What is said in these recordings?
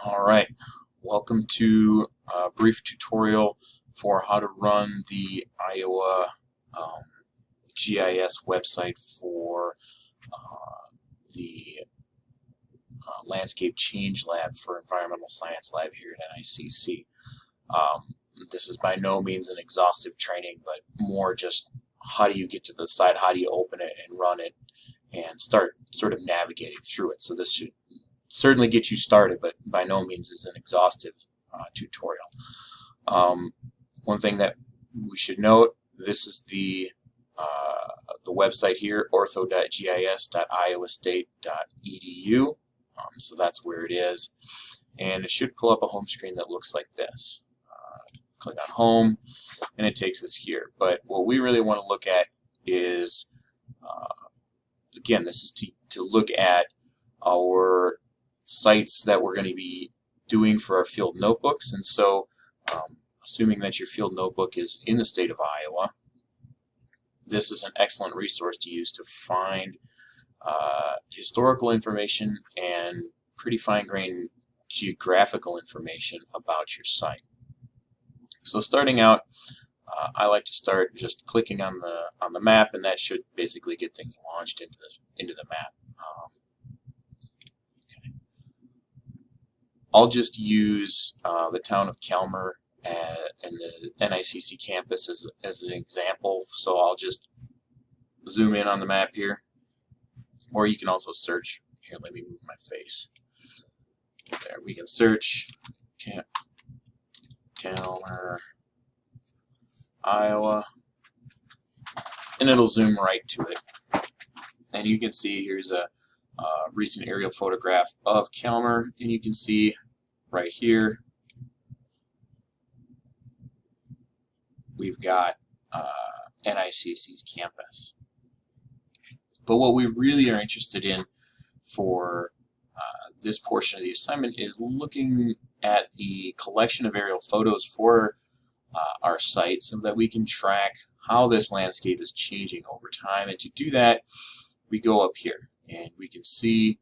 Alright, welcome to a brief tutorial for how to run the Iowa GIS website for the Landscape Change Lab for Environmental Science Lab here at NICC. This is by no means an exhaustive training, but more just how do you get to the site, how do you open it and run it, and start sort of navigating through it. So this should certainly get you started, but by no means is an exhaustive tutorial. One thing that we should note, this is the website here, ortho.gis.iowastate.edu. So that's where it is, and it should pull up a home screen that looks like this. Click on home, and it takes us here. But what we really want to look at is, again, this is to look at our sites that we're going to be doing for our field notebooks. And so assuming that your field notebook is in the state of Iowa, this is an excellent resource to use to find historical information and pretty fine-grained geographical information about your site. So starting out, I like to start just clicking on the map, and that should basically get things launched into the map. I'll just use the town of Kelmer and the NICC campus as an example. So I'll just zoom in on the map here, or you can also search. Here, let me move my face. There, we can search Kelmer, Iowa, and it'll zoom right to it. And you can see here's a recent aerial photograph of Kelmer, and you can see right here we've got NICC's campus. But what we really are interested in for this portion of the assignment is looking at the collection of aerial photos for our site so that we can track how this landscape is changing over time. And to do that, we go up here and we can see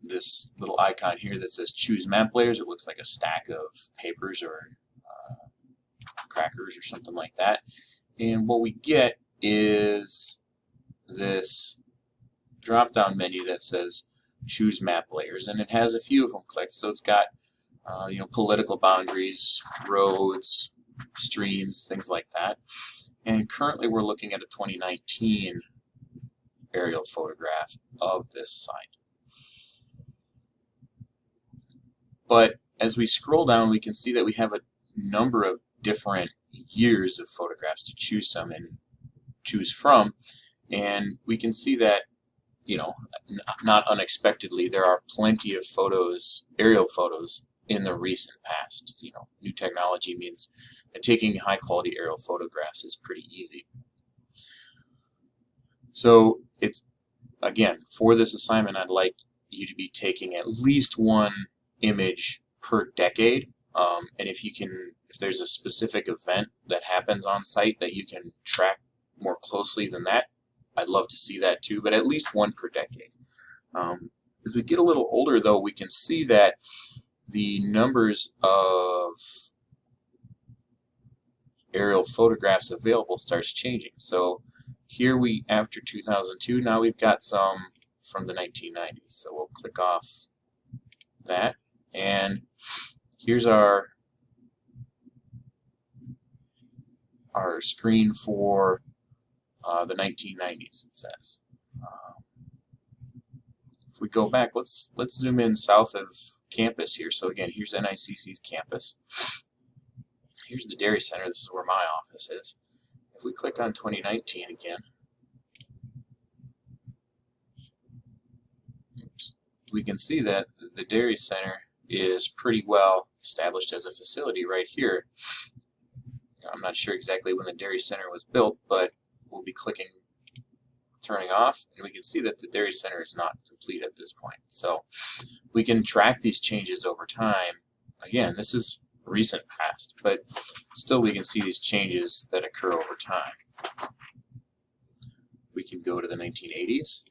this little icon here that says choose map layers. It looks like a stack of papers or crackers or something like that. And what we get is this drop-down menu that says choose map layers, and it has a few of them clicked. So it's got political boundaries, roads, streams, things like that. And currently we're looking at a 2019 aerial photograph of this site. But as we scroll down, we can see that we have a number of different years of photographs to choose from, and we can see that, not unexpectedly, there are plenty of photos, aerial photos, in the recent past. New technology means that taking high-quality aerial photographs is pretty easy. So it's, again, for this assignment, I'd like you to be taking at least one image per decade, and if there's a specific event that happens on site that you can track more closely than that, I'd love to see that too, but at least one per decade. As we get a little older, though, we can see that the numbers of aerial photographs available starts changing. So here after 2002, now we've got some from the 1990s. So we'll click off that, and here's our screen for the 1990s, it says. If we go back, let's zoom in south of campus here. So again, here's NICC's campus. Here's the Dairy Center. This is where my office is. If we click on 2019 again, we can see that the Dairy Center is pretty well established as a facility right here. I'm not sure exactly when the Dairy Center was built, but we'll be clicking turning off, and we can see that the Dairy Center is not complete at this point. So we can track these changes over time. Again, this is recent past, but still we can see these changes that occur over time. We can go to the 1980s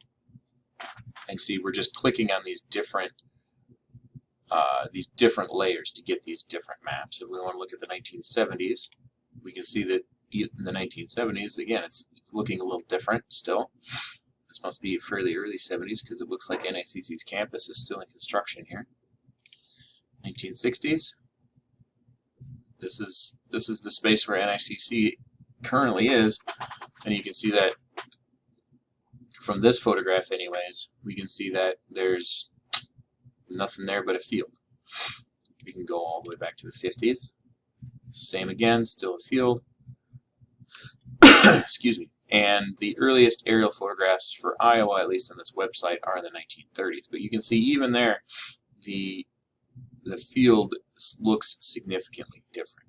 and see we're just clicking on these different these different layers to get these different maps. If we want to look at the 1970s, we can see that in the 1970s, again, it's looking a little different still. This must be fairly early 70s because it looks like NICC's campus is still in construction here. 1960s. This is the space where NICC currently is, and you can see that from this photograph anyways, we can see that there's nothing there but a field. We can go all the way back to the 50s. Same again, still a field. Excuse me. And the earliest aerial photographs for Iowa, at least on this website, are in the 1930s. But you can see even there, the field looks significantly different.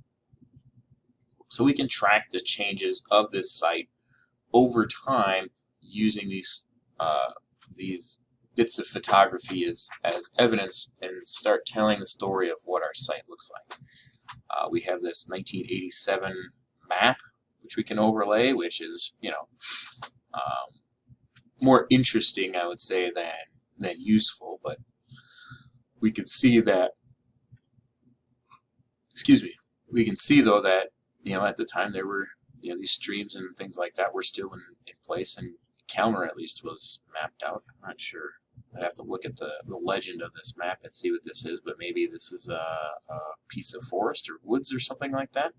So we can track the changes of this site over time using these bits of photography as evidence and start telling the story of what our site looks like. We have this 1987 map which we can overlay, which is, you know, more interesting, I would say, than useful. But we can see that, excuse me, we can see though that, you know, at the time there were, you know, these streams and things like that were still in place, and Calmer at least was mapped out. I'm not sure. I'd have to look at the legend of this map and see what this is, but maybe this is a piece of forest or woods or something like that.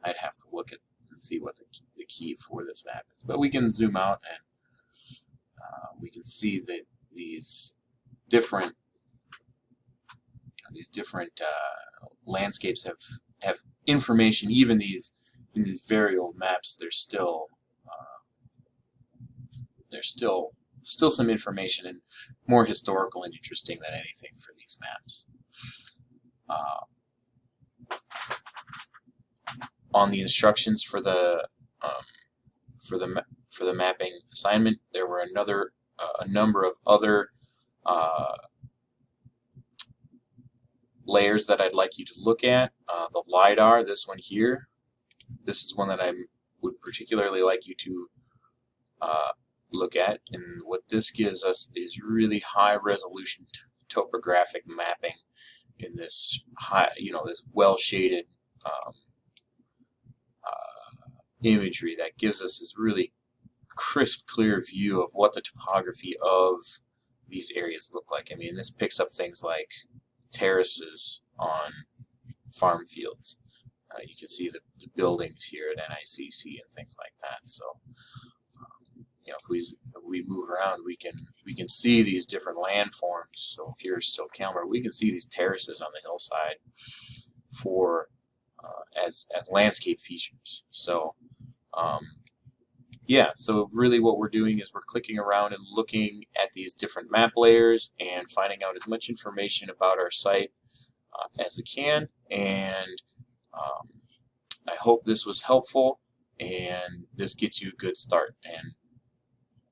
I'd have to look at and see what the key for this map is. But we can zoom out and we can see that these different landscapes have information. Even in these very old maps, there's still some information, and more historical and interesting than anything for these maps. On the instructions for the mapping assignment, there were a number of other layers that I'd like you to look at. The LiDAR, this one here, this is one that I would particularly like you to look at, and what this gives us is really high resolution topographic mapping in this this well shaded imagery that gives us this really crisp, clear view of what the topography of these areas look like. I mean, this picks up things like terraces on farm fields. You can see the buildings here at NICC and things like that. So you know, if we move around, we can see these different landforms. So here's still Calmer. We can see these terraces on the hillside for as landscape features. So yeah, so really what we're doing is we're clicking around and looking at these different map layers and finding out as much information about our site as we can. And I hope this was helpful, and this gets you a good start. And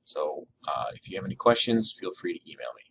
so if you have any questions, feel free to email me.